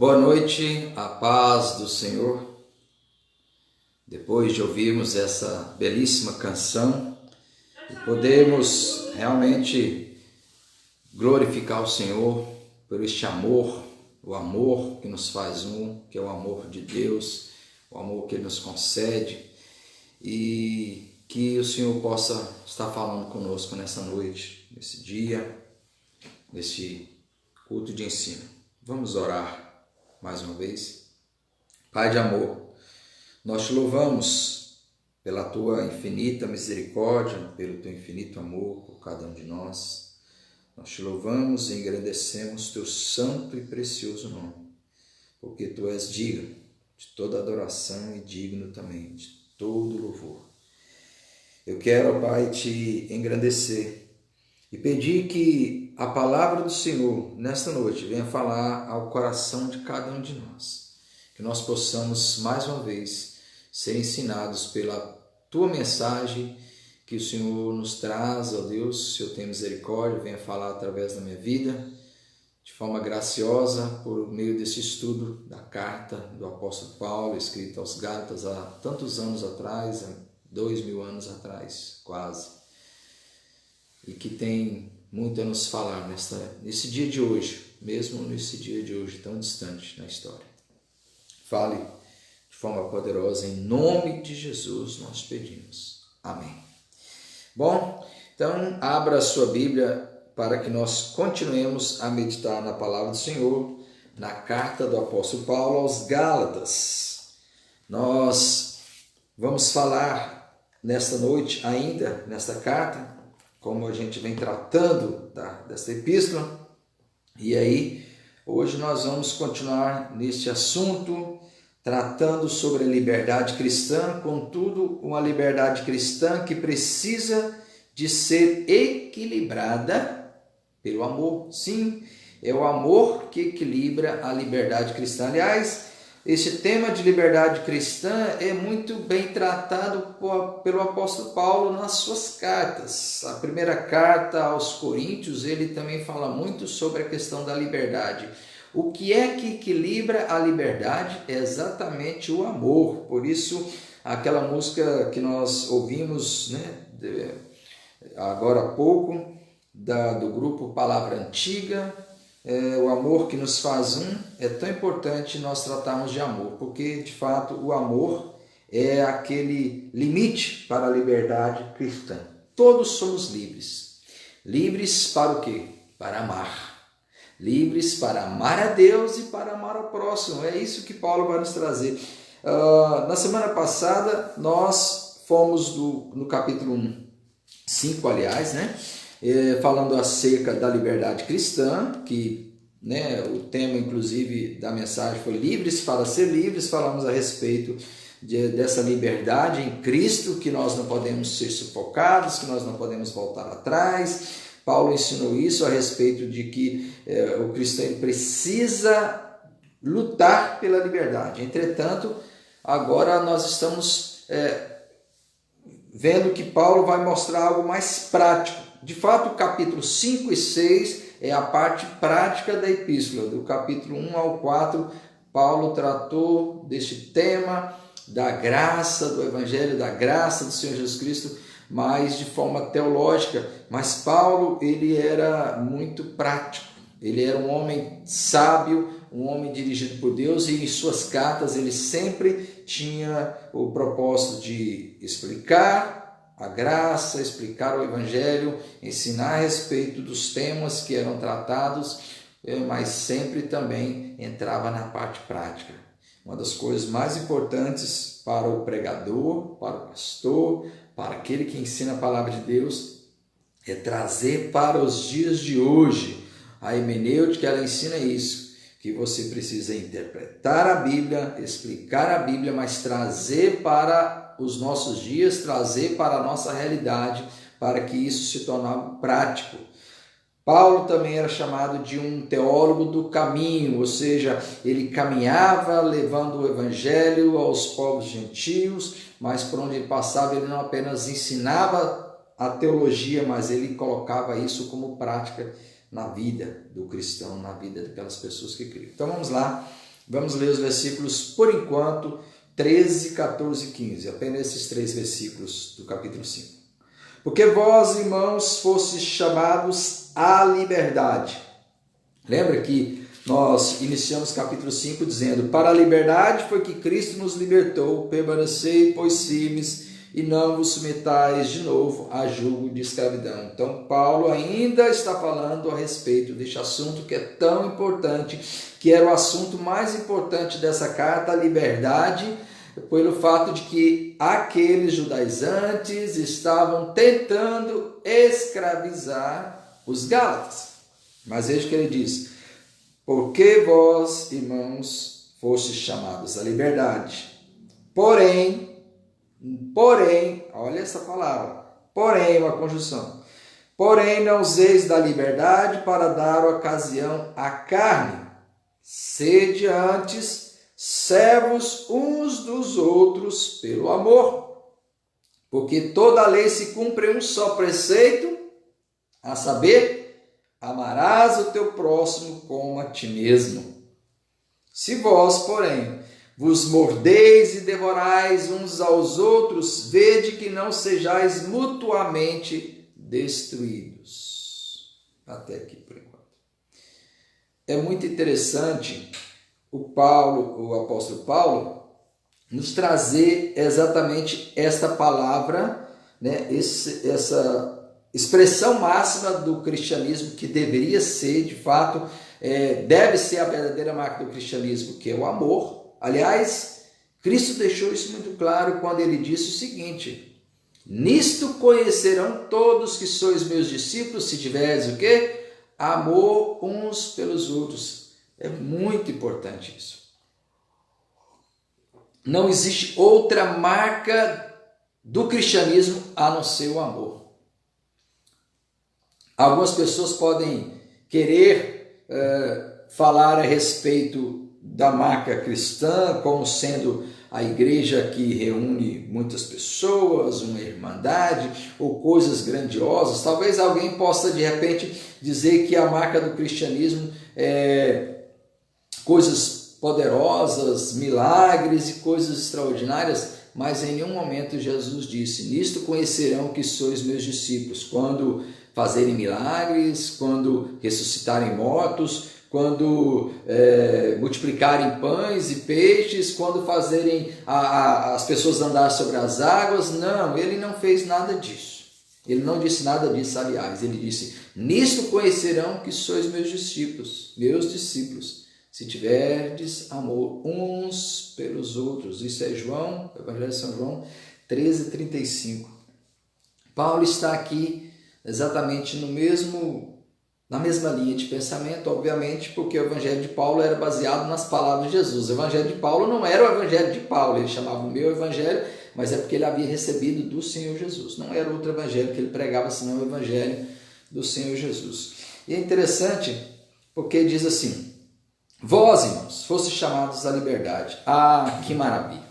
Boa noite, a paz do Senhor. Depois de ouvirmos essa belíssima canção, podemos realmente glorificar o Senhor por este amor, o amor que nos faz um, que é o amor de Deus, o amor que Ele nos concede, e que o Senhor possa estar falando conosco nessa noite, nesse dia, nesse culto de ensino. Vamos orar mais uma vez. Pai de amor, nós te louvamos pela tua infinita misericórdia, pelo teu infinito amor por cada um de nós. Nós te louvamos e engrandecemos teu santo e precioso nome, porque tu és digno de toda adoração e digno também de todo louvor. Eu quero, Pai, te engrandecer e pedir que a palavra do Senhor nesta noite venha falar ao coração de cada um de nós. Que nós possamos mais uma vez ser ensinados pela tua mensagem que o Senhor nos traz, ó Deus. Se eu tenho misericórdia, venha falar através da minha vida, de forma graciosa, por meio desse estudo da carta do apóstolo Paulo, escrita aos Gálatas há tantos anos atrás, há 2000 anos atrás, quase. E que tem muito a nos falar nesse dia de hoje, mesmo nesse dia de hoje tão distante na história. Fale de forma poderosa, em nome de Jesus nós pedimos. Amém. Bom, então abra a sua Bíblia para que nós continuemos a meditar na palavra do Senhor, na carta do apóstolo Paulo aos Gálatas. Nós vamos falar nesta noite ainda, nesta carta, como a gente vem tratando desta epístola, e aí hoje nós vamos continuar neste assunto, tratando sobre a liberdade cristã, contudo, uma liberdade cristã que precisa de ser equilibrada pelo amor. Sim, é o amor que equilibra a liberdade cristã. Aliás, esse tema de liberdade cristã é muito bem tratado pelo apóstolo Paulo nas suas cartas. A primeira carta aos Coríntios, ele também fala muito sobre a questão da liberdade. O que é que equilibra a liberdade? É exatamente o amor. Por isso, aquela música que nós ouvimos, agora há pouco, do grupo Palavra Antiga, o amor que nos faz um, é tão importante nós tratarmos de amor, porque de fato o amor é aquele limite para a liberdade cristã. Todos somos livres. Livres para o quê? Para amar. Livres para amar a Deus e para amar ao próximo. É isso que Paulo vai nos trazer. Na semana passada nós fomos no capítulo 5, aliás, falando acerca da liberdade cristã, que o tema inclusive da mensagem foi livres para ser livres. Falamos a respeito dessa liberdade em Cristo, que nós não podemos ser sufocados, que nós não podemos voltar atrás. Paulo ensinou isso a respeito de que o cristão ele precisa lutar pela liberdade. Entretanto, agora nós estamos vendo que Paulo vai mostrar algo mais prático. De fato, o capítulo 5 e 6 é a parte prática da epístola. Do capítulo 1 ao 4, Paulo tratou deste tema da graça, do evangelho da graça do Senhor Jesus Cristo, mas de forma teológica. Mas Paulo, ele era muito prático. Ele era um homem sábio, um homem dirigido por Deus, e em suas cartas ele sempre tinha o propósito de explicar a graça, explicar o evangelho, ensinar a respeito dos temas que eram tratados, mas sempre também entrava na parte prática. Uma das coisas mais importantes para o pregador, para o pastor, para aquele que ensina a palavra de Deus, é trazer para os dias de hoje. A hermenêutica, ela ensina isso, que você precisa interpretar a Bíblia, explicar a Bíblia, mas trazer para os nossos dias, trazer para a nossa realidade, para que isso se torne prático. Paulo também era chamado de um teólogo do caminho, ou seja, ele caminhava levando o evangelho aos povos gentios, mas por onde ele passava ele não apenas ensinava a teologia, mas ele colocava isso como prática na vida do cristão, na vida daquelas pessoas que criam. Então vamos lá, Vamos ler os versículos, por enquanto, 13, 14 e 15. Apenas esses 3 versículos do capítulo 5. Porque vós, irmãos, fostes chamados à liberdade. Lembra que nós iniciamos capítulo 5 dizendo: para a liberdade foi que Cristo nos libertou, permanecei, pois, firmes, e não vos submetais de novo a jugo de escravidão. Então, Paulo ainda está falando a respeito deste assunto que é tão importante, que era o assunto mais importante dessa carta, a liberdade, pelo fato de que aqueles judaizantes estavam tentando escravizar os gálatas. Mas veja o que ele diz: porque vós, irmãos, fostes chamados à liberdade. Porém, olha essa palavra, porém, uma conjunção. Porém, não useis da liberdade para dar ocasião à carne. Sede antes servos uns dos outros pelo amor. Porque toda a lei se cumpre em um só preceito, a saber, amarás o teu próximo como a ti mesmo. Se vós, porém, vos mordeis e devorais uns aos outros, vede que não sejais mutuamente destruídos. Até aqui por enquanto. É muito interessante o apóstolo Paulo, nos trazer exatamente esta palavra, né? Essa expressão máxima do cristianismo, que deveria ser, de fato, deve ser a verdadeira marca do cristianismo, que é o amor. Aliás, Cristo deixou isso muito claro quando ele disse o seguinte: nisto conhecerão todos que sois meus discípulos, se tiveres o quê? Amor uns pelos outros. É muito importante isso. Não existe outra marca do cristianismo a não ser o amor. Algumas pessoas podem querer falar a respeito da marca cristã como sendo a igreja que reúne muitas pessoas, uma irmandade ou coisas grandiosas. Talvez alguém possa de repente dizer que a marca do cristianismo é coisas poderosas, milagres e coisas extraordinárias, mas em nenhum momento Jesus disse: nisto conhecerão que sois meus discípulos, quando fazerem milagres, quando ressuscitarem mortos, quando multiplicarem pães e peixes, quando fazerem as pessoas andar sobre as águas. Não, ele não fez nada disso. Ele não disse nada disso, aliás. Ele disse: nisto conhecerão que sois meus discípulos, se tiverdes amor uns pelos outros. Isso é João, Evangelho de São João 13:35. Paulo está aqui exatamente na mesma linha de pensamento, obviamente, porque o Evangelho de Paulo era baseado nas palavras de Jesus. O Evangelho de Paulo não era o Evangelho de Paulo, ele chamava o meu Evangelho, mas é porque ele havia recebido do Senhor Jesus. Não era outro Evangelho que ele pregava, senão o Evangelho do Senhor Jesus. E é interessante porque diz assim: vós, irmãos, fostes chamados à liberdade. Ah, que maravilha!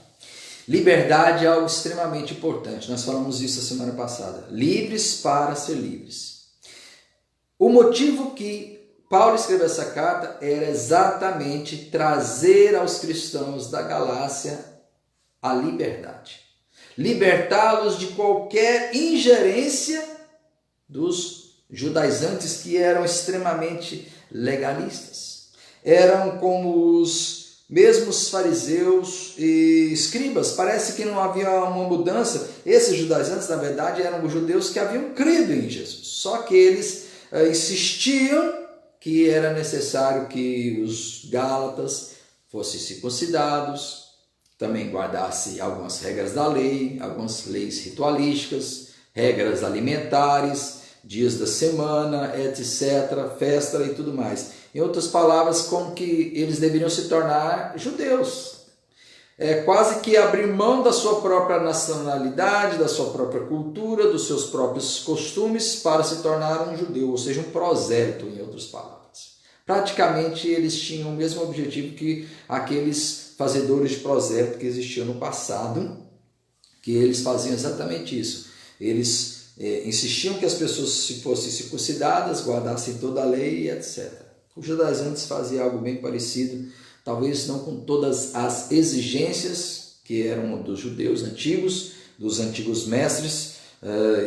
Liberdade é algo extremamente importante. Nós falamos isso a semana passada. Livres para ser livres. O motivo que Paulo escreveu essa carta era exatamente trazer aos cristãos da Galácia a liberdade. Libertá-los de qualquer ingerência dos judaizantes, que eram extremamente legalistas. Eram como os mesmos fariseus e escribas. Parece que não havia uma mudança. Esses judaizantes, na verdade, eram os judeus que haviam crido em Jesus. Só que eles insistiam que era necessário que os gálatas fossem circuncidados, também guardassem algumas regras da lei, algumas leis ritualísticas, regras alimentares, dias da semana, etc., festa e tudo mais. Em outras palavras, como que eles deveriam se tornar judeus. Quase que abrir mão da sua própria nacionalidade, da sua própria cultura, dos seus próprios costumes para se tornar um judeu, ou seja, um prosélito, em outras palavras. Praticamente eles tinham o mesmo objetivo que aqueles fazedores de prosélito que existiam no passado, que eles faziam exatamente isso. Eles insistiam que as pessoas fossem circuncidadas, guardassem toda a lei, etc. Os judaizantes faziam algo bem parecido, talvez não com todas as exigências que eram dos judeus antigos, dos antigos mestres,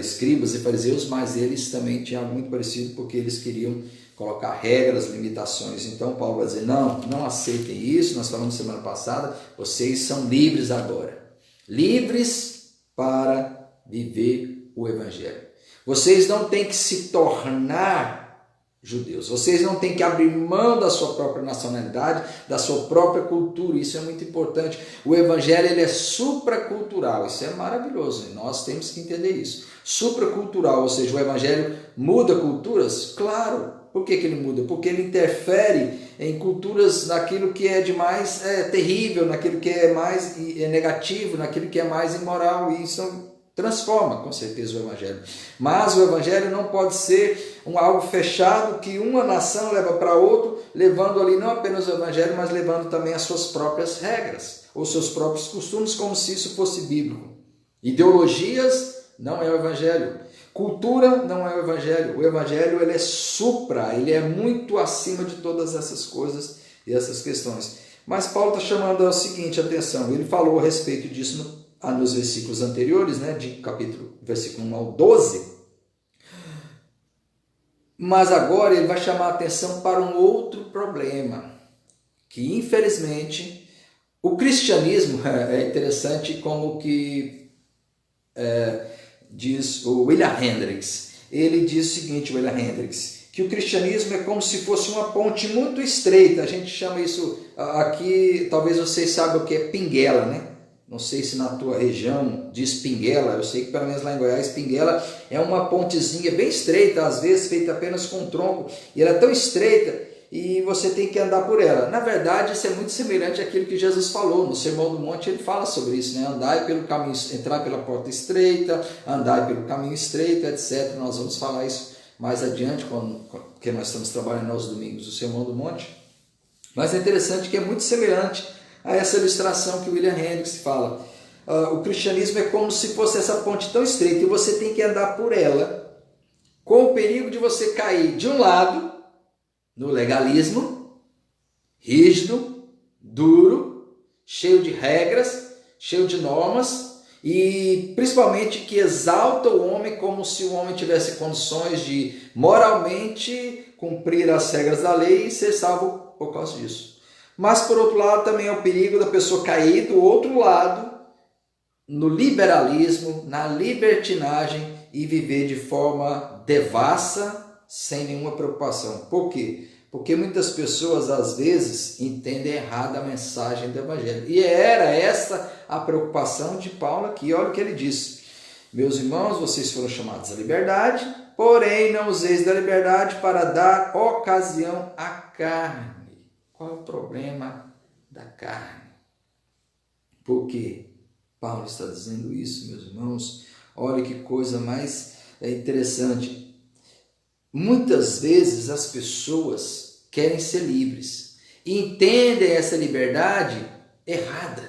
escribas e fariseus, mas eles também tinham algo muito parecido, porque eles queriam colocar regras, limitações. Então Paulo vai dizer, não aceitem isso, nós falamos semana passada, vocês são livres agora, livres para viver o Evangelho. Vocês não têm que se tornar judeus, vocês não têm que abrir mão da sua própria nacionalidade, da sua própria cultura, isso é muito importante. O Evangelho ele é supracultural, isso é maravilhoso, e nós temos que entender isso. Supracultural, ou seja, o Evangelho muda culturas? Claro. Por que ele muda? Porque ele interfere em culturas naquilo que é de mais terrível, naquilo que é mais negativo, naquilo que é mais imoral, e isso transforma, com certeza, o Evangelho. Mas o Evangelho não pode ser algo fechado que uma nação leva para outro, levando ali não apenas o Evangelho, mas levando também as suas próprias regras, ou seus próprios costumes, como se isso fosse bíblico. Ideologias não é o Evangelho. Cultura não é o Evangelho. O Evangelho ele é supra, ele é muito acima de todas essas coisas e essas questões. Mas Paulo está chamando o seguinte, atenção, ele falou a respeito disso nos versículos anteriores, né, de versículo 1 ao 12, mas agora ele vai chamar a atenção para um outro problema, que infelizmente o cristianismo é interessante, como que diz o William Hendricks. Ele diz o seguinte, William Hendricks, que o cristianismo é como se fosse uma ponte muito estreita. A gente chama isso aqui, talvez vocês saibam o que é pinguela, né? Não sei se na tua região diz pinguela, eu sei que pelo menos lá em Goiás, pinguela é uma pontezinha bem estreita, às vezes feita apenas com um tronco, e ela é tão estreita e você tem que andar por ela. Na verdade, isso é muito semelhante àquilo que Jesus falou no Sermão do Monte. Ele fala sobre isso, né? Andai pelo caminho, entrar pela porta estreita, andai pelo caminho estreito, etc. Nós vamos falar isso mais adiante, porque nós estamos trabalhando aos domingos o Sermão do Monte. Mas é interessante que é muito semelhante a essa ilustração que o William Hendricks fala. O cristianismo é como se fosse essa ponte tão estreita e você tem que andar por ela, com o perigo de você cair de um lado no legalismo, rígido, duro, cheio de regras, cheio de normas, e principalmente que exalta o homem como se o homem tivesse condições de moralmente cumprir as regras da lei e ser salvo por causa disso. Mas, por outro lado, também é o perigo da pessoa cair do outro lado, no liberalismo, na libertinagem e viver de forma devassa, sem nenhuma preocupação. Por quê? Porque muitas pessoas, às vezes, entendem errado a mensagem do Evangelho. E era essa a preocupação de Paulo aqui. Olha o que ele diz. Meus irmãos, vocês foram chamados à liberdade, porém não useis da liberdade para dar ocasião à carne. Qual é o problema da carne? Por que Paulo está dizendo isso, meus irmãos? Olha que coisa mais interessante. Muitas vezes as pessoas querem ser livres e entendem essa liberdade errada.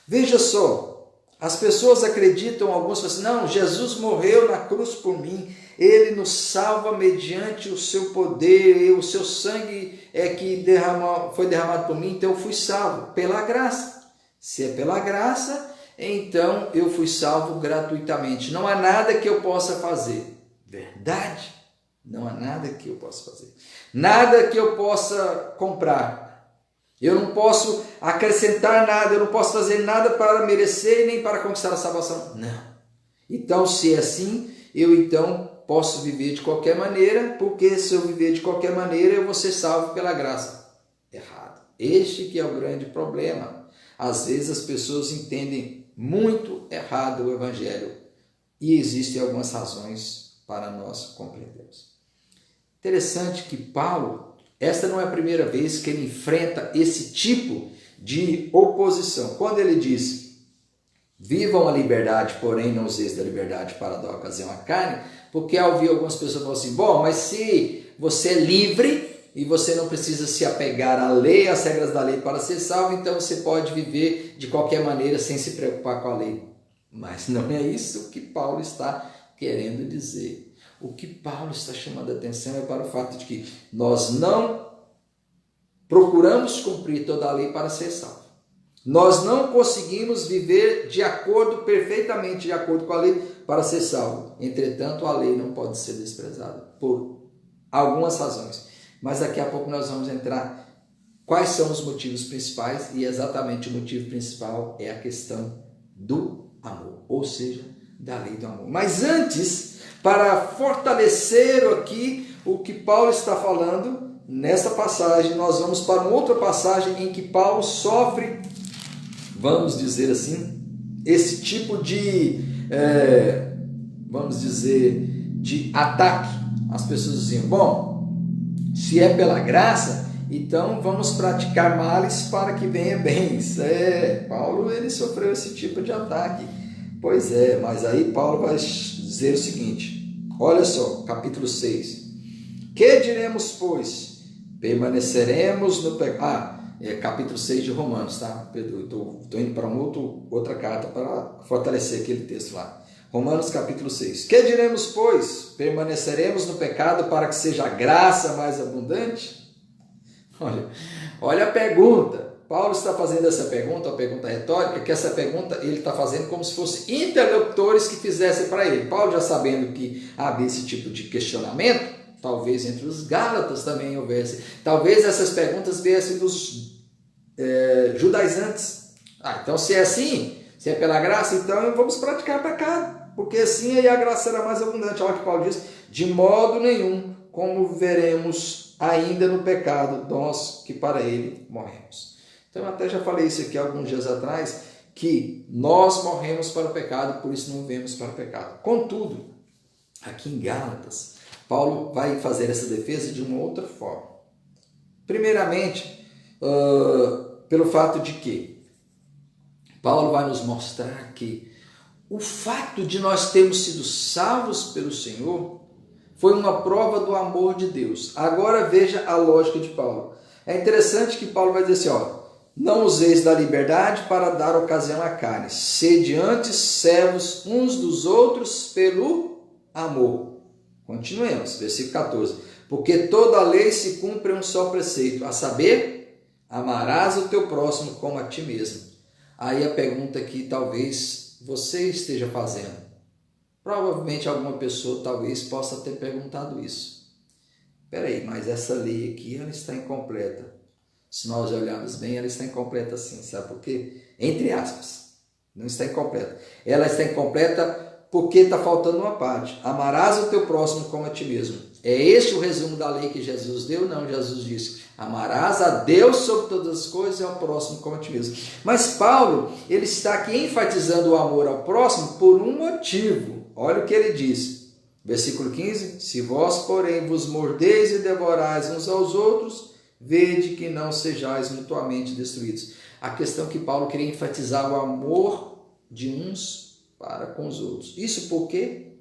Veja só, as pessoas acreditam, alguns falam assim, não, Jesus morreu na cruz por mim, ele nos salva mediante o seu poder, o seu sangue que foi derramado por mim, então eu fui salvo pela graça. Se é pela graça, então eu fui salvo gratuitamente. Não há nada que eu possa fazer. Verdade? Não há nada que eu possa fazer. Nada que eu possa comprar. Eu não posso acrescentar nada, eu não posso fazer nada para merecer nem para conquistar a salvação. Não. Então, se é assim, eu então posso viver de qualquer maneira, porque se eu viver de qualquer maneira, eu vou ser salvo pela graça. Errado. Este que é o grande problema. Às vezes as pessoas entendem muito errado o Evangelho e existem algumas razões para nós compreendermos. Interessante que Paulo, esta não é a primeira vez que ele enfrenta esse tipo de oposição. Quando ele diz, vivam a liberdade, porém não useis da liberdade para dar ocasião à carne, porque ao ouvir algumas pessoas falam assim, bom, mas se você é livre e você não precisa se apegar à lei, às regras da lei para ser salvo, então você pode viver de qualquer maneira sem se preocupar com a lei. Mas não é isso que Paulo está querendo dizer. O que Paulo está chamando a atenção é para o fato de que nós não procuramos cumprir toda a lei para ser salvo. Nós não conseguimos viver perfeitamente de acordo com a lei para ser salvo. Entretanto, a lei não pode ser desprezada por algumas razões. Mas daqui a pouco nós vamos entrar quais são os motivos principais, e exatamente o motivo principal é a questão do amor, ou seja, da lei do amor. Mas antes, para fortalecer aqui o que Paulo está falando, nessa passagem nós vamos para uma outra passagem em que Paulo sofre, vamos dizer assim, esse tipo de, de ataque. As pessoas diziam, bom, se é pela graça, então vamos praticar males para que venha bens. Paulo ele sofreu esse tipo de ataque. Pois é, mas aí Paulo vai dizer o seguinte, olha só, capítulo 6. Que diremos, pois? Permaneceremos no pecado. Capítulo 6 de Romanos, tá? Estou indo para outra carta para fortalecer aquele texto lá. Romanos capítulo 6. Que diremos, pois? Permaneceremos no pecado para que seja a graça mais abundante? Olha a pergunta. Paulo está fazendo essa pergunta, uma pergunta retórica, que essa pergunta ele está fazendo como se fossem interlocutores que fizessem para ele. Paulo, já sabendo que havia esse tipo de questionamento, talvez entre os Gálatas também houvesse, talvez essas perguntas viessem dos judaizantes. Então se é assim, se é pela graça, então vamos praticar pecado, porque assim aí a graça será mais abundante. Olha o que Paulo diz, de modo nenhum, como veremos ainda no pecado, nós que para ele morremos. Então eu até já falei isso aqui alguns dias atrás, que nós morremos para o pecado, por isso não vivemos para o pecado. Contudo, aqui em Gálatas, Paulo vai fazer essa defesa de uma outra forma. Primeiramente, pelo fato de que Paulo vai nos mostrar que o fato de nós termos sido salvos pelo Senhor foi uma prova do amor de Deus. Agora veja a lógica de Paulo. É interessante que Paulo vai dizer assim, não useis da liberdade para dar ocasião à carne, sede antes servos uns dos outros pelo amor. Continuemos, versículo 14. Porque toda a lei se cumpre em um só preceito, a saber, amarás o teu próximo como a ti mesmo. Aí a pergunta que talvez você esteja fazendo. Provavelmente alguma pessoa talvez possa ter perguntado isso. Espera aí, mas essa lei aqui ela está incompleta. Se nós olharmos bem, ela está incompleta sim. Sabe por quê? Entre aspas. Não está incompleta. Ela está incompleta porque está faltando uma parte. Amarás o teu próximo como a ti mesmo. É este o resumo da lei que Jesus deu? Não, Jesus disse, amarás a Deus sobre todas as coisas e ao próximo como a ti mesmo. Mas Paulo, ele está aqui enfatizando o amor ao próximo por um motivo. Olha o que ele diz. Versículo 15. Se vós, porém, vos mordeis e devorais uns aos outros, vede que não sejais mutuamente destruídos. A questão que Paulo queria enfatizar o amor de uns para com os outros. Isso porque,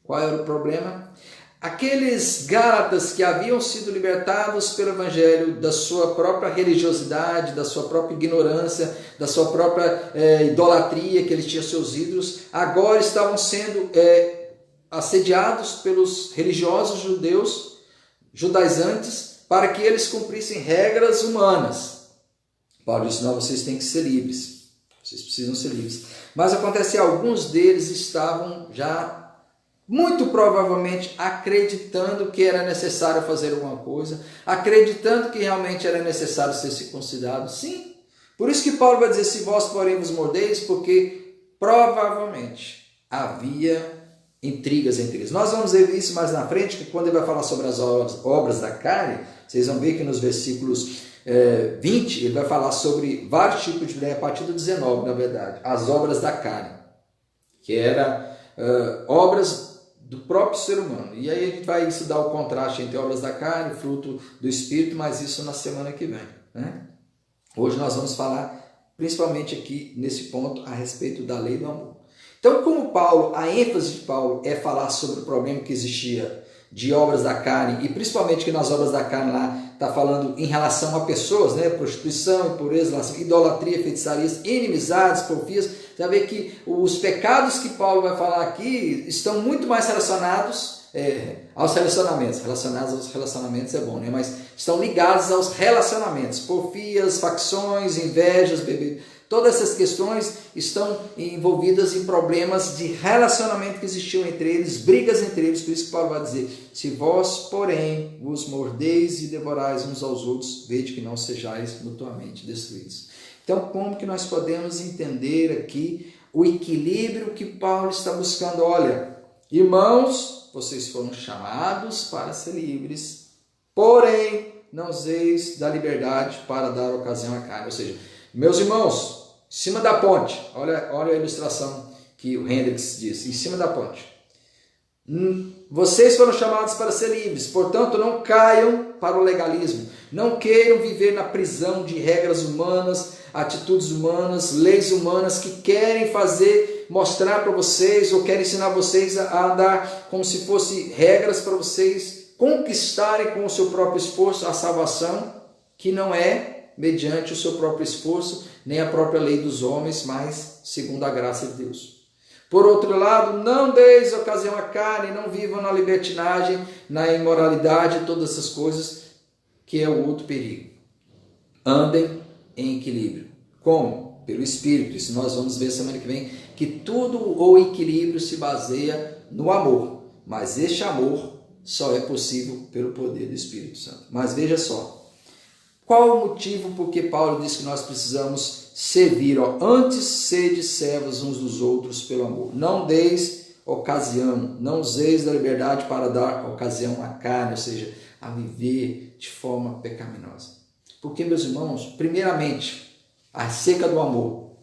qual era o problema? Aqueles Gálatas que haviam sido libertados pelo Evangelho da sua própria religiosidade, da sua própria ignorância, da sua própria idolatria, que eles tinham seus ídolos, agora estavam sendo assediados pelos religiosos judeus, judaizantes, para que eles cumprissem regras humanas. Paulo disse, não, vocês têm que ser livres, vocês precisam ser livres. Mas acontece que alguns deles estavam já muito provavelmente acreditando que era necessário fazer alguma coisa, acreditando que realmente era necessário ser circuncidado. Sim, por isso que Paulo vai dizer, se vós porém vos mordeis, porque provavelmente havia intrigas entre eles. Nós vamos ver isso mais na frente, que quando ele vai falar sobre as obras da carne, vocês vão ver que nos versículos 20, ele vai falar sobre vários tipos de lei, a partir do 19, na verdade, as obras da carne, que eram obras do próprio ser humano. E aí a gente vai estudar o contraste entre obras da carne, fruto do Espírito, mas isso na semana que vem, né? Hoje nós vamos falar, principalmente aqui nesse ponto, a respeito da lei do amor. Então, como Paulo, a ênfase de Paulo é falar sobre o problema que existia de obras da carne, e principalmente que nas obras da carne lá está falando em relação a pessoas, né? Prostituição, impureza, idolatria, feitiçarias, inimizades, porfias. Você vai ver que os pecados que Paulo vai falar aqui estão muito mais relacionados aos relacionamentos. Relacionados aos relacionamentos é bom, né? Mas estão ligados aos relacionamentos. Porfias, facções, invejas, todas essas questões estão envolvidas em problemas de relacionamento que existiam entre eles, brigas entre eles. Por isso que Paulo vai dizer: se vós, porém, vos mordeis e devorais uns aos outros, vede que não sejais mutuamente destruídos. Então, como que nós podemos entender aqui o equilíbrio que Paulo está buscando? Olha, irmãos, vocês foram chamados para ser livres, porém, não useis da liberdade para dar ocasião à carne. Ou seja, meus irmãos, em cima da ponte, olha a ilustração que o Hendricks disse, em cima da ponte. Vocês foram chamados para ser livres, portanto não caiam para o legalismo, não queiram viver na prisão de regras humanas, atitudes humanas, leis humanas que querem mostrar para vocês ou querem ensinar vocês a andar como se fossem regras para vocês conquistarem com o seu próprio esforço a salvação, que não é mediante o seu próprio esforço, nem a própria lei dos homens, mas segundo a graça de Deus. Por outro lado, não deis ocasião à carne, não vivam na libertinagem, na imoralidade, todas essas coisas, que é o outro perigo. Andem em equilíbrio. Como? Pelo Espírito. Isso nós vamos ver semana que vem, que tudo o equilíbrio se baseia no amor. Mas este amor só é possível pelo poder do Espírito Santo. Mas veja só, qual o motivo por que Paulo diz que nós precisamos servir? Antes sede servos uns dos outros pelo amor. Não deis ocasião, não useis da liberdade para dar ocasião à carne, ou seja, a viver de forma pecaminosa. Porque, meus irmãos, primeiramente, acerca do amor,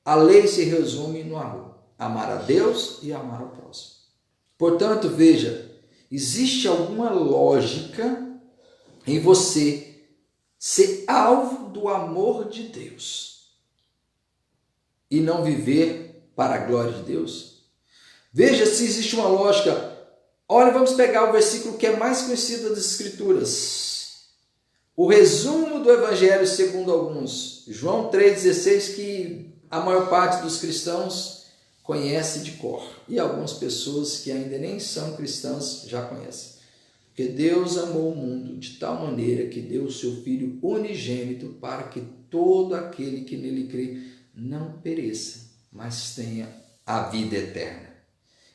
a lei se resume no amor. Amar a Deus e amar ao próximo. Portanto, veja, existe alguma lógica em você ser alvo do amor de Deus e não viver para a glória de Deus? Veja se existe uma lógica. Olha, vamos pegar o versículo que é mais conhecido das Escrituras. O resumo do Evangelho segundo alguns. João 3,16, que a maior parte dos cristãos conhece de cor. E algumas pessoas que ainda nem são cristãs já conhecem. Porque Deus amou o mundo de tal maneira que deu o seu Filho unigênito para que todo aquele que nele crê não pereça, mas tenha a vida eterna.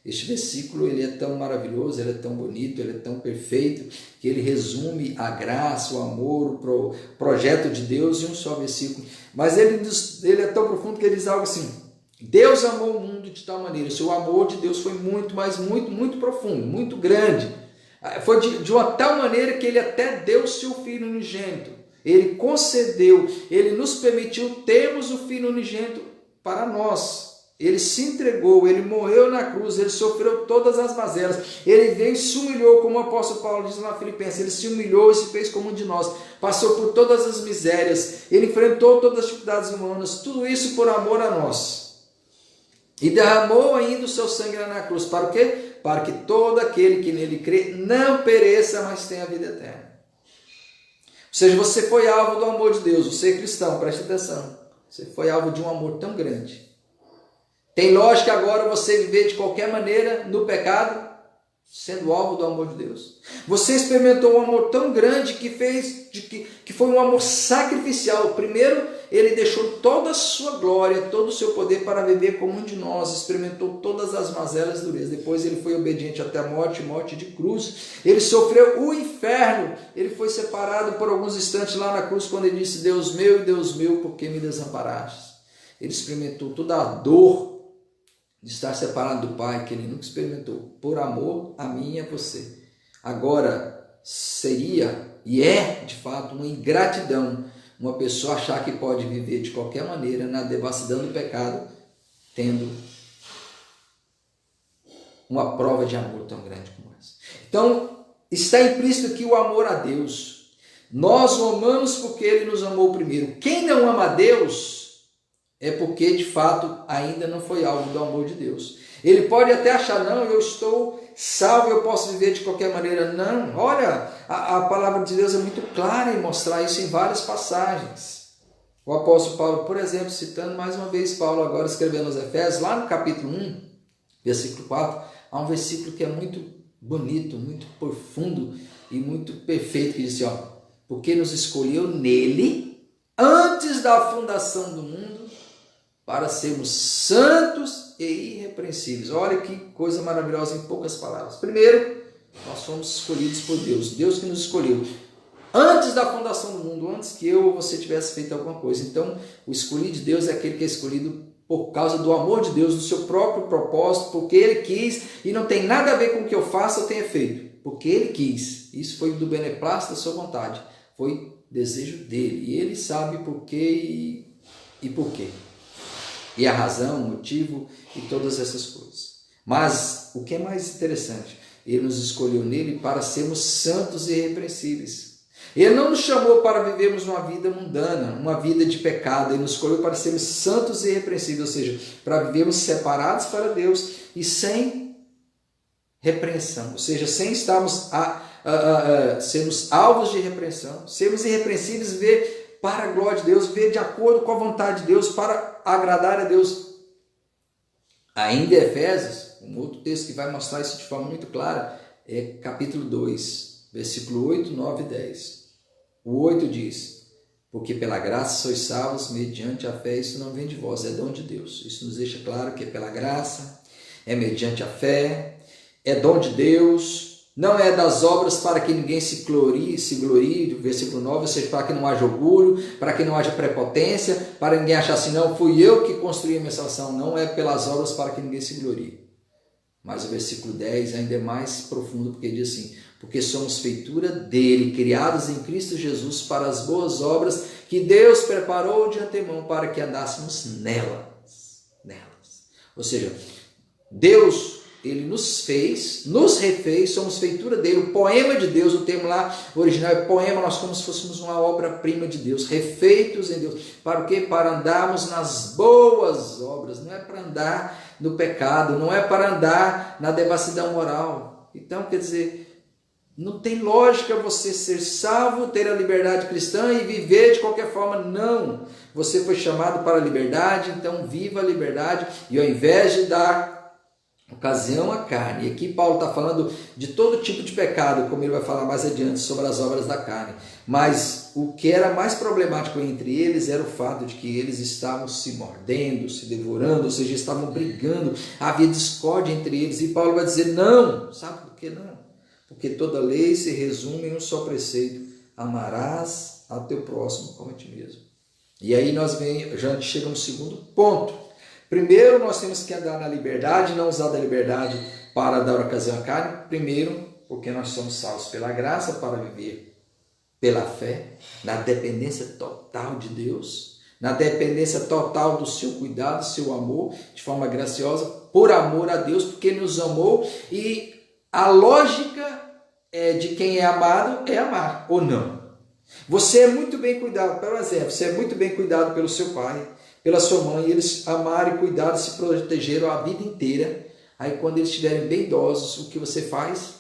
Este versículo ele é tão maravilhoso, ele é tão bonito, ele é tão perfeito, que ele resume a graça, o amor, o projeto de Deus em um só versículo. Mas ele é tão profundo que ele diz algo assim: Deus amou o mundo de tal maneira, o seu amor de Deus foi muito, mas muito, muito profundo, muito grande. Foi de uma tal maneira que ele até deu o seu Filho unigênito. Ele concedeu, ele nos permitiu termos o Filho unigênito para nós. Ele se entregou, ele morreu na cruz, ele sofreu todas as mazelas, ele veio e se humilhou, como o apóstolo Paulo diz na Filipenses, ele se humilhou e se fez como um de nós, passou por todas as misérias, ele enfrentou todas as dificuldades humanas, tudo isso por amor a nós. E derramou ainda o seu sangue na cruz, para o quê? Para que todo aquele que nele crê não pereça, mas tenha a vida eterna. Ou seja, você foi alvo do amor de Deus, você é cristão, preste atenção, você foi alvo de um amor tão grande. Tem lógica agora você viver de qualquer maneira no pecado, sendo alvo do amor de Deus. Você experimentou um amor tão grande que foi um amor sacrificial. Primeiro, ele deixou toda a sua glória, todo o seu poder para viver como um de nós, experimentou todas as mazelas e durezas. Depois ele foi obediente até a morte de cruz. Ele sofreu o inferno. Ele foi separado por alguns instantes lá na cruz, quando ele disse: Deus meu, por que me desamparaste? Ele experimentou toda a dor de estar separado do Pai, que ele nunca experimentou, por amor a mim e a você. Agora, seria e é de fato uma ingratidão uma pessoa achar que pode viver de qualquer maneira na devassidão do pecado, tendo uma prova de amor tão grande como essa. Então, está implícito aqui o amor a Deus. Nós o amamos porque ele nos amou primeiro. Quem não ama a Deus é porque, de fato, ainda não foi alvo do amor de Deus. Ele pode até achar: não, eu estou salvo, eu posso viver de qualquer maneira. Não, olha, a palavra de Deus é muito clara em mostrar isso em várias passagens. O apóstolo Paulo, por exemplo, citando mais uma vez Paulo agora escrevendo aos Efésios, lá no capítulo 1, versículo 4, há um versículo que é muito bonito, muito profundo e muito perfeito, que diz assim, ó, porque nos escolheu nele, antes da fundação do mundo, para sermos santos e irrepreensíveis. Olha que coisa maravilhosa em poucas palavras. Primeiro, nós fomos escolhidos por Deus, Deus que nos escolheu. Antes da fundação do mundo, antes que eu ou você tivesse feito alguma coisa. Então, o escolhido de Deus é aquele que é escolhido por causa do amor de Deus, do seu próprio propósito, porque Ele quis, e não tem nada a ver com o que eu faço ou tenha feito, porque Ele quis. Isso foi do beneplácito da sua vontade, foi desejo dEle, e Ele sabe por quê e por quê. E a razão, o motivo e todas essas coisas. Mas, o que é mais interessante, Ele nos escolheu nele para sermos santos e irrepreensíveis. Ele não nos chamou para vivermos uma vida mundana, uma vida de pecado. Ele nos escolheu para sermos santos e irrepreensíveis, ou seja, para vivermos separados para Deus e sem repreensão, ou seja, sem estarmos sermos alvos de repreensão, sermos irrepreensíveis, viver para a glória de Deus, viver de acordo com a vontade de Deus, para agradar a Deus. Ainda em Efésios, um outro texto que vai mostrar isso de forma muito clara, é capítulo 2, versículo 8, 9 e 10. O 8 diz, porque pela graça sois salvos mediante a fé, isso não vem de vós, é dom de Deus. Isso nos deixa claro que é pela graça, é mediante a fé, é dom de Deus, não é das obras para que ninguém se glorie, versículo 9, ou seja, para que não haja orgulho, para que não haja prepotência, para ninguém achar assim, não, fui eu que construí a minha salvação, não é pelas obras para que ninguém se glorie. Mas o versículo 10 ainda é mais profundo, porque diz assim, porque somos feitura dele, criados em Cristo Jesus para as boas obras que Deus preparou de antemão para que andássemos nelas. Ou seja, Deus, Ele nos fez, nos refez, somos feitura dele, o poema de Deus, o termo lá original é poema, nós como se fôssemos uma obra-prima de Deus, refeitos em Deus. Para o quê? Para andarmos nas boas obras, não é para andar no pecado, não é para andar na devassidão moral. Então, quer dizer, não tem lógica você ser salvo, ter a liberdade cristã e viver de qualquer forma, não. Você foi chamado para a liberdade, então viva a liberdade e ao invés de dar ocasião à carne. E aqui Paulo está falando de todo tipo de pecado, como ele vai falar mais adiante sobre as obras da carne. Mas o que era mais problemático entre eles era o fato de que eles estavam se mordendo, se devorando, ou seja, estavam brigando, havia discórdia entre eles. E Paulo vai dizer, não, sabe por que não? Porque toda lei se resume em um só preceito, amarás ao teu próximo como a ti mesmo. E aí nós já chegamos no segundo ponto. Primeiro, nós temos que andar na liberdade, não usar da liberdade para dar ocasião à carne. Primeiro, porque nós somos salvos pela graça para viver pela fé, na dependência total de Deus, na dependência total do seu cuidado, do seu amor, de forma graciosa, por amor a Deus, porque Ele nos amou. E a lógica de quem é amado é amar ou não. Você é muito bem cuidado, por exemplo, você é muito bem cuidado pelo seu pai, pela sua mãe, eles amaram e cuidaram, se protegeram a vida inteira. Aí quando eles estiverem bem idosos, o que você faz?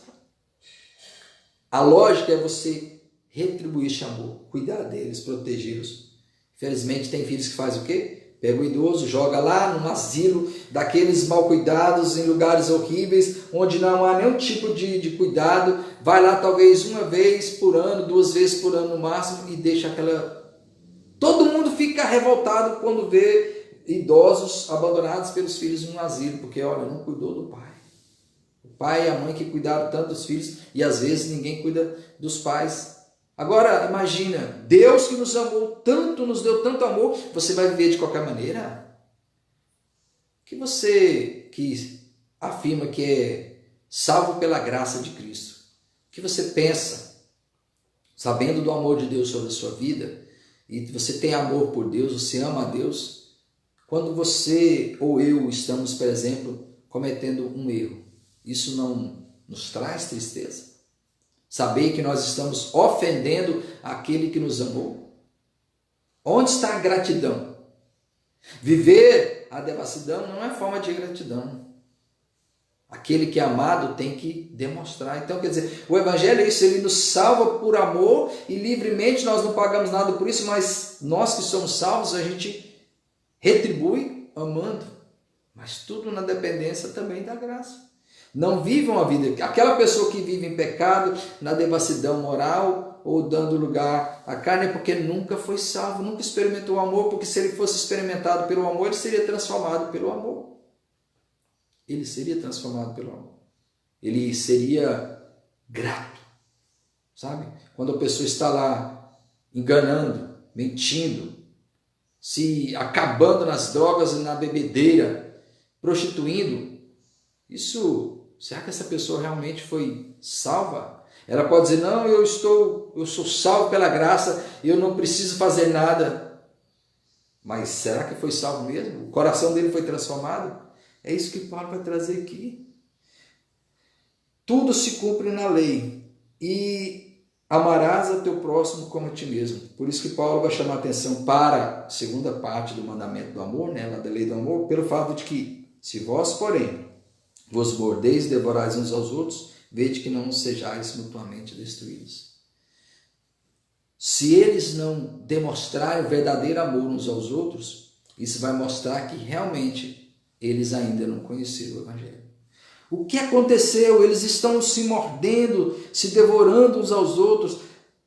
A lógica é você retribuir esse amor, cuidar deles, protegê-los. Infelizmente tem filhos que fazem o quê? Pega o idoso, joga lá num asilo daqueles mal cuidados, em lugares horríveis, onde não há nenhum tipo de cuidado. Vai lá talvez uma vez por ano, 2 vezes por ano no máximo e deixa aquela... Todo mundo fica revoltado quando vê idosos abandonados pelos filhos em um asilo, porque olha, não cuidou do pai. O pai e a mãe que cuidaram tanto dos filhos e às vezes ninguém cuida dos pais. Agora imagina, Deus que nos amou tanto, nos deu tanto amor, você vai viver de qualquer maneira? Que você que afirma que é salvo pela graça de Cristo, o que você pensa, sabendo do amor de Deus sobre a sua vida, e você tem amor por Deus, você ama a Deus, quando você ou eu estamos, por exemplo, cometendo um erro, isso não nos traz tristeza? Saber que nós estamos ofendendo aquele que nos amou? Onde está a gratidão? Viver a devassidão não é forma de gratidão. Aquele que é amado tem que demonstrar. Então, quer dizer, o Evangelho é isso, ele nos salva por amor e livremente, nós não pagamos nada por isso, mas nós que somos salvos, a gente retribui amando. Mas tudo na dependência também da graça. Não vivam a vida. Aquela pessoa que vive em pecado, na devassidão moral ou dando lugar à carne é porque nunca foi salvo, nunca experimentou o amor, porque se ele fosse experimentado pelo amor, ele seria transformado pelo amor. Ele seria transformado pelo amor. Ele seria grato, sabe? Quando a pessoa está lá enganando, mentindo, se acabando nas drogas e na bebedeira, prostituindo, será que essa pessoa realmente foi salva? Ela pode dizer, não, eu sou salvo pela graça, eu não preciso fazer nada. Mas será que foi salvo mesmo? O coração dele foi transformado? É isso que Paulo vai trazer aqui. Tudo se cumpre na lei e amarás a teu próximo como a ti mesmo. Por isso que Paulo vai chamar a atenção para a segunda parte do mandamento do amor, né, lá da lei do amor, pelo fato de que, se vós, porém, vos mordeis e devorais uns aos outros, vede que não sejais mutuamente destruídos. Se eles não demonstrarem o verdadeiro amor uns aos outros, isso vai mostrar que realmente eles ainda não conheceram o Evangelho. O que aconteceu? Eles estão se mordendo, se devorando uns aos outros.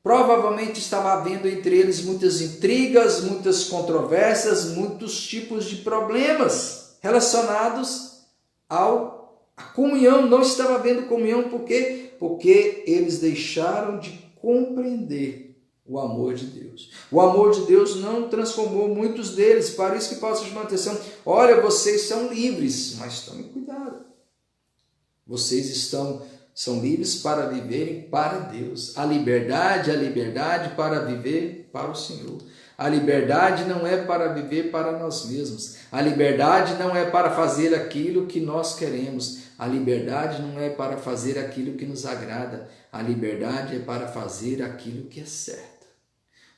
Provavelmente estava havendo entre eles muitas intrigas, muitas controvérsias, muitos tipos de problemas relacionados à comunhão. Não estava havendo comunhão, por quê? Porque eles deixaram de compreender o amor de Deus. O amor de Deus não transformou muitos deles. Para isso que Paulo chamar a atenção. Olha, vocês são livres, mas tomem cuidado. Vocês são livres para viverem para Deus. A liberdade para viver para o Senhor. A liberdade não é para viver para nós mesmos. A liberdade não é para fazer aquilo que nós queremos. A liberdade não é para fazer aquilo que nos agrada. A liberdade é para fazer aquilo que é certo.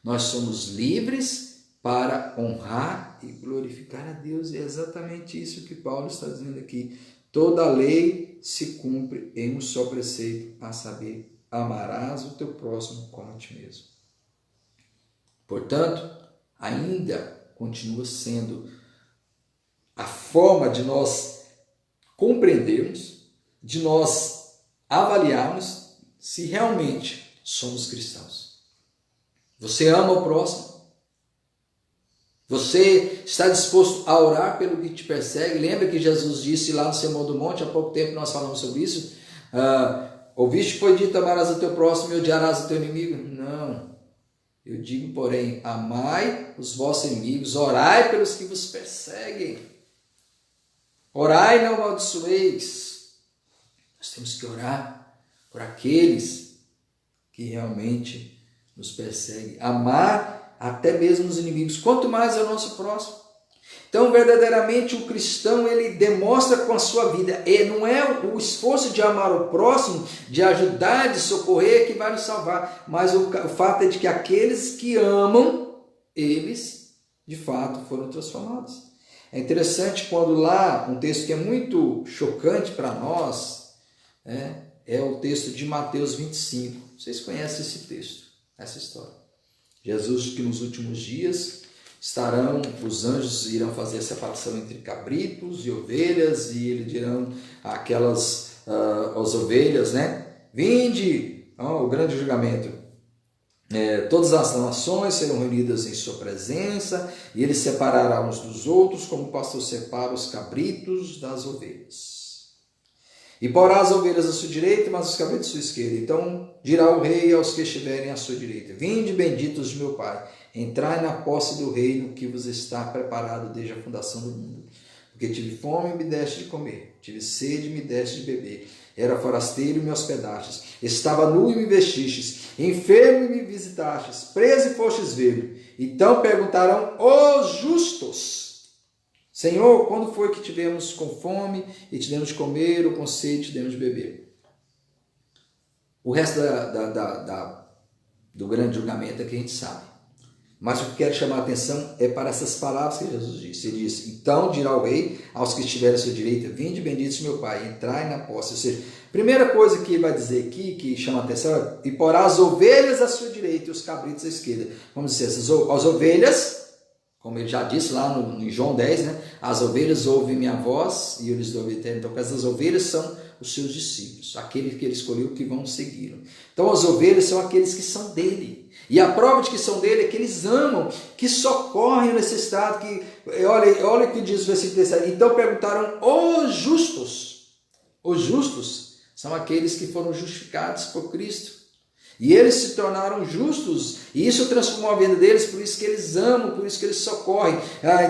Nós somos livres para honrar e glorificar a Deus. E é exatamente isso que Paulo está dizendo aqui. Toda a lei se cumpre em um só preceito, a saber, amarás o teu próximo como a ti mesmo. Portanto, ainda continua sendo a forma de nós compreendermos, de nós avaliarmos se realmente somos cristãos. Você ama o próximo? Você está disposto a orar pelo que te persegue? Lembra que Jesus disse lá no Sermão do Monte, há pouco tempo nós falamos sobre isso? Ouviste que foi dito, amarás o teu próximo e odiarás o teu inimigo? Não. Eu digo, porém, amai os vossos inimigos, orai pelos que vos perseguem. Orai e não amaldiçoeis. Nós temos que orar por aqueles que realmente nos perseguem. Amar até mesmo os inimigos, quanto mais é o nosso próximo. Então, verdadeiramente, o cristão, ele demonstra com a sua vida, e não é o esforço de amar o próximo, de ajudar, de socorrer, que vai nos salvar, mas o fato é de que aqueles que amam, eles, de fato, foram transformados. É interessante quando lá, um texto que é muito chocante para nós, é o texto de Mateus 25. Vocês conhecem esse texto, essa história. Jesus que nos últimos dias os anjos irão fazer a separação entre cabritos e ovelhas, e eles dirão as ovelhas, vinde, o grande julgamento. Todas as nações serão reunidas em sua presença, e ele separará uns dos outros, como o pastor separa os cabritos das ovelhas. E porá as ovelhas à sua direita, mas os cabritos à sua esquerda. Então dirá o rei aos que estiverem à sua direita: vinde, benditos de meu Pai, entrai na posse do reino que vos está preparado desde a fundação do mundo. Porque tive fome e me deste de comer, tive sede e me deste de beber, era forasteiro e me hospedastes, estava nu e me vestistes, enfermo e me visitastes, preso e fostes ver-me. Então perguntarão os justos: Senhor, quando foi que tivemos com fome e te demos de comer, ou com sede e te demos de beber? O resto do grande julgamento é que a gente sabe. Mas o que eu quero chamar a atenção é para essas palavras que Jesus disse. Ele disse: então dirá o rei aos que estiverem à sua direita: vinde, benditos meu Pai, entrai na posse. Ou seja, primeira coisa que ele vai dizer aqui, que chama a atenção, é: e porá as ovelhas à sua direita e os cabritos à esquerda. Vamos dizer, as ovelhas, como ele já disse lá em João 10, as ovelhas ouvem minha voz e eu lhes dou vida eterna. Então, essas ovelhas são os seus discípulos, aqueles que ele escolheu que vão segui-lo. Então as ovelhas são aqueles que são dele. E a prova de que são dele é que eles amam, que socorrem o necessitado. Que, olha o que diz o versículo 17. Então perguntaram os justos. Os justos são aqueles que foram justificados por Cristo. E eles se tornaram justos, e isso transformou a vida deles, por isso que eles amam, por isso que eles socorrem.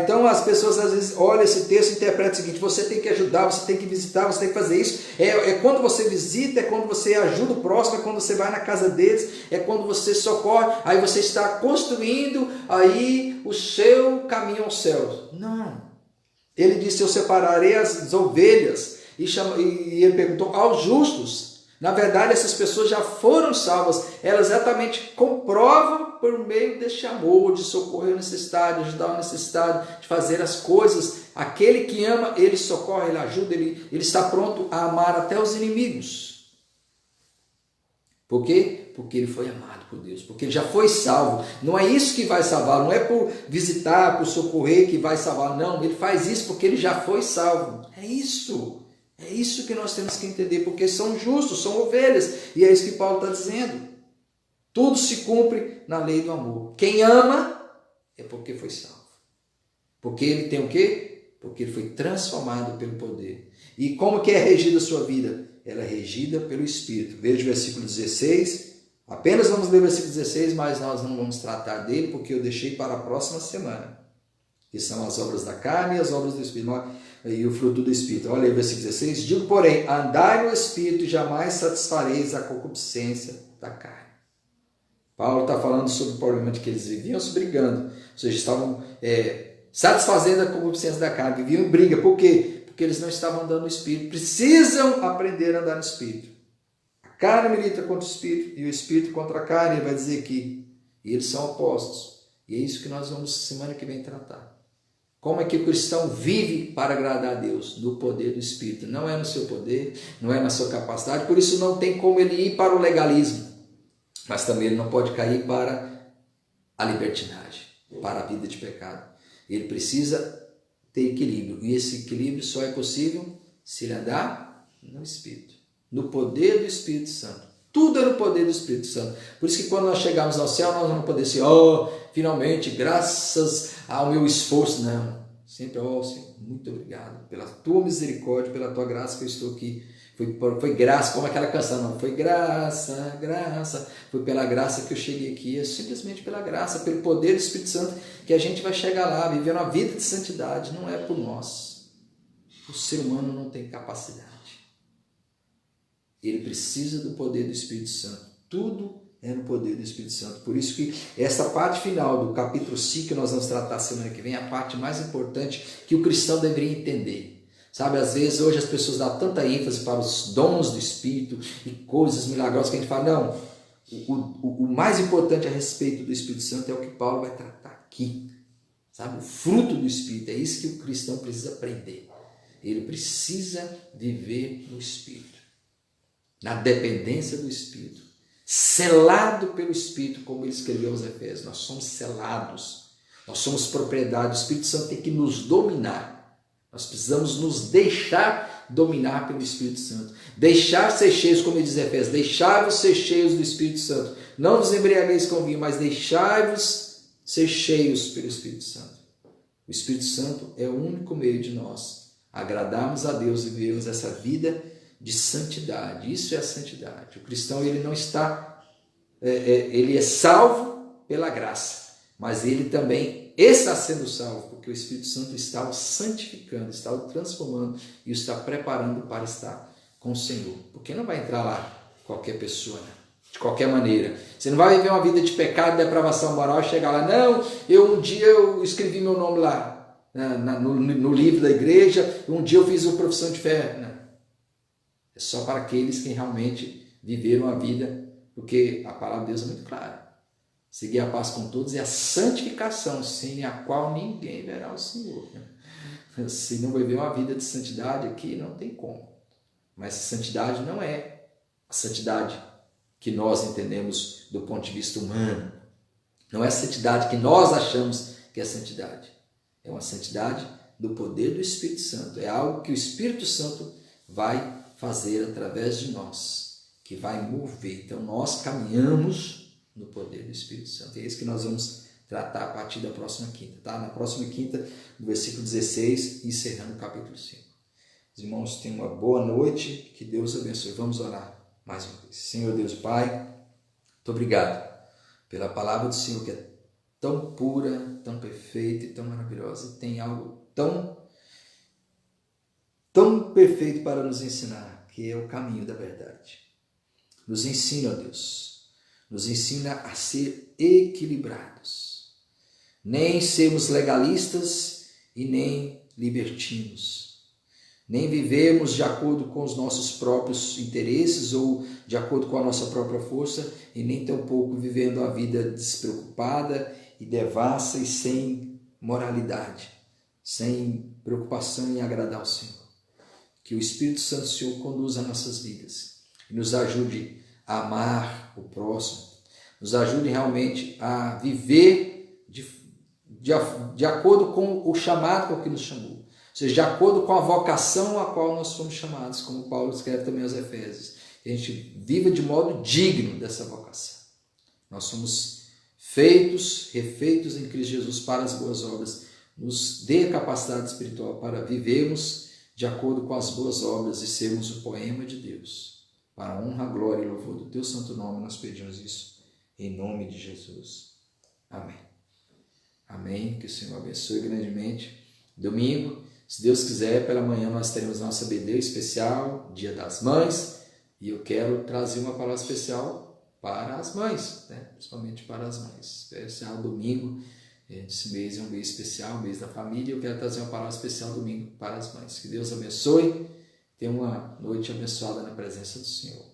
Então as pessoas às vezes olham esse texto e interpretam o seguinte: você tem que ajudar, você tem que visitar, você tem que fazer isso. É quando você visita, é quando você ajuda o próximo, é quando você vai na casa deles, é quando você socorre, aí você está construindo aí o seu caminho ao céu. Não. Ele disse: eu separarei as ovelhas, e ele perguntou aos justos. Na verdade, essas pessoas já foram salvas, elas exatamente comprovam por meio deste amor, de socorrer o necessitado, de ajudar o necessitado, de fazer as coisas. Aquele que ama, ele socorre, ele ajuda, ele está pronto a amar até os inimigos. Por quê? Porque ele foi amado por Deus, porque ele já foi salvo. Não é isso que vai salvar, não é por visitar, por socorrer que vai salvar, não. Ele faz isso porque ele já foi salvo. É isso. É isso que nós temos que entender, porque são justos, são ovelhas, e é isso que Paulo está dizendo. Tudo se cumpre na lei do amor. Quem ama é porque foi salvo. Porque ele tem o quê? Porque ele foi transformado pelo poder. E como que é regida a sua vida? Ela é regida pelo Espírito. Veja o versículo 16. Apenas vamos ler o versículo 16, mas nós não vamos tratar dele, porque eu deixei para a próxima semana. Que são as obras da carne e as obras do Espírito. E o fruto do Espírito. Olha aí o versículo 16. Digo, porém, andai no Espírito e jamais satisfareis a concupiscência da carne. Paulo está falando sobre o problema de que eles viviam se brigando. Ou seja, estavam satisfazendo a concupiscência da carne. Viviam em briga. Por quê? Porque eles não estavam andando no Espírito. Precisam aprender a andar no Espírito. A carne milita contra o Espírito e o Espírito contra a carne. Ele vai dizer aqui. E eles são opostos. E é isso que nós vamos semana que vem tratar. Como é que o cristão vive para agradar a Deus? No poder do Espírito. Não é no seu poder, não é na sua capacidade. Por isso não tem como ele ir para o legalismo. Mas também ele não pode cair para a libertinagem, para a vida de pecado. Ele precisa ter equilíbrio. E esse equilíbrio só é possível se ele andar no Espírito. No poder do Espírito Santo. Tudo é no poder do Espírito Santo. Por isso que quando nós chegarmos ao céu, nós vamos poder dizer: finalmente, graças ao meu esforço. Não. Sempre, Senhor, muito obrigado pela tua misericórdia, pela tua graça que eu estou aqui. Foi graça, como aquela canção, não. Foi graça, graça. Foi pela graça que eu cheguei aqui. É simplesmente pela graça, pelo poder do Espírito Santo que a gente vai chegar lá, vivendo uma vida de santidade. Não é por nós. O ser humano não tem capacidade. Ele precisa do poder do Espírito Santo. Tudo é no poder do Espírito Santo. Por isso que essa parte final do capítulo 5 que nós vamos tratar semana que vem é a parte mais importante que o cristão deveria entender. Sabe, às vezes hoje as pessoas dão tanta ênfase para os dons do Espírito e coisas milagrosas que a gente fala, não, o mais importante a respeito do Espírito Santo é o que Paulo vai tratar aqui. Sabe, o fruto do Espírito, é isso que o cristão precisa aprender. Ele precisa viver no Espírito. Na dependência do Espírito, selado pelo Espírito, como ele escreveu aos Efésios. Nós somos selados, nós somos propriedade. O Espírito Santo tem que nos dominar. Nós precisamos nos deixar dominar pelo Espírito Santo, deixar ser cheios, como ele diz em Efésios, deixai-vos ser cheios do Espírito Santo, não vos embriagueis com vinho, mas deixai-vos ser cheios pelo Espírito Santo. O Espírito Santo é o único meio de nós agradarmos a Deus e vivermos essa vida de santidade. Isso é a santidade. O cristão, ele não está, ele é salvo pela graça, mas ele também está sendo salvo, porque o Espírito Santo está o santificando, está o transformando e o está preparando para estar com o Senhor. Porque não vai entrar lá qualquer pessoa, né? De qualquer maneira. Você não vai viver uma vida de pecado, depravação moral e chegar lá, não, um dia eu escrevi meu nome lá no livro da igreja, um dia eu fiz uma profissão de fé. Não. É só para aqueles que realmente viveram a vida, porque a palavra de Deus é muito clara. Seguir a paz com todos é a santificação, sem a qual ninguém verá o Senhor. Se não viver uma vida de santidade aqui, não tem como. Mas santidade não é a santidade que nós entendemos do ponto de vista humano. Não é a santidade que nós achamos que é santidade. É uma santidade do poder do Espírito Santo. É algo que o Espírito Santo vai fazer através de nós, que vai mover. Então nós caminhamos no poder do Espírito Santo. É isso que nós vamos tratar a partir da próxima quinta, tá? Na próxima quinta, no versículo 16, encerrando o capítulo 5. Os irmãos, tenham uma boa noite, que Deus abençoe. Vamos orar mais uma vez. Senhor Deus Pai, muito obrigado pela palavra do Senhor, que é tão pura, tão perfeita e tão maravilhosa, e tem algo tão perfeito para nos ensinar, que é o caminho da verdade. Nos ensina, ó Deus, nos ensina a ser equilibrados, nem sermos legalistas e nem libertinos, nem vivemos de acordo com os nossos próprios interesses ou de acordo com a nossa própria força, e nem tampouco vivendo a vida despreocupada e devassa e sem moralidade, sem preocupação em agradar ao Senhor. Que o Espírito Santo do Senhor conduza nossas vidas e nos ajude a amar o próximo, nos ajude realmente a viver de acordo com o chamado com que nos chamou, ou seja, de acordo com a vocação a qual nós fomos chamados, como Paulo escreve também aos Efésios, que a gente viva de modo digno dessa vocação. Nós somos refeitos em Cristo Jesus para as boas obras, nos dê a capacidade espiritual para vivermos de acordo com as boas obras e sermos o poema de Deus. Para a honra, glória e louvor do teu santo nome, nós pedimos isso, em nome de Jesus. Amém. Amém. Que o Senhor abençoe grandemente. Domingo, se Deus quiser, pela manhã nós teremos nossa BD especial, Dia das Mães, e eu quero trazer uma palavra especial para as mães, né? Principalmente para as mães. Especial domingo. Esse mês é um mês especial, um mês da família. Eu quero trazer uma palavra especial domingo para as mães. Que Deus abençoe. Tenha uma noite abençoada na presença do Senhor.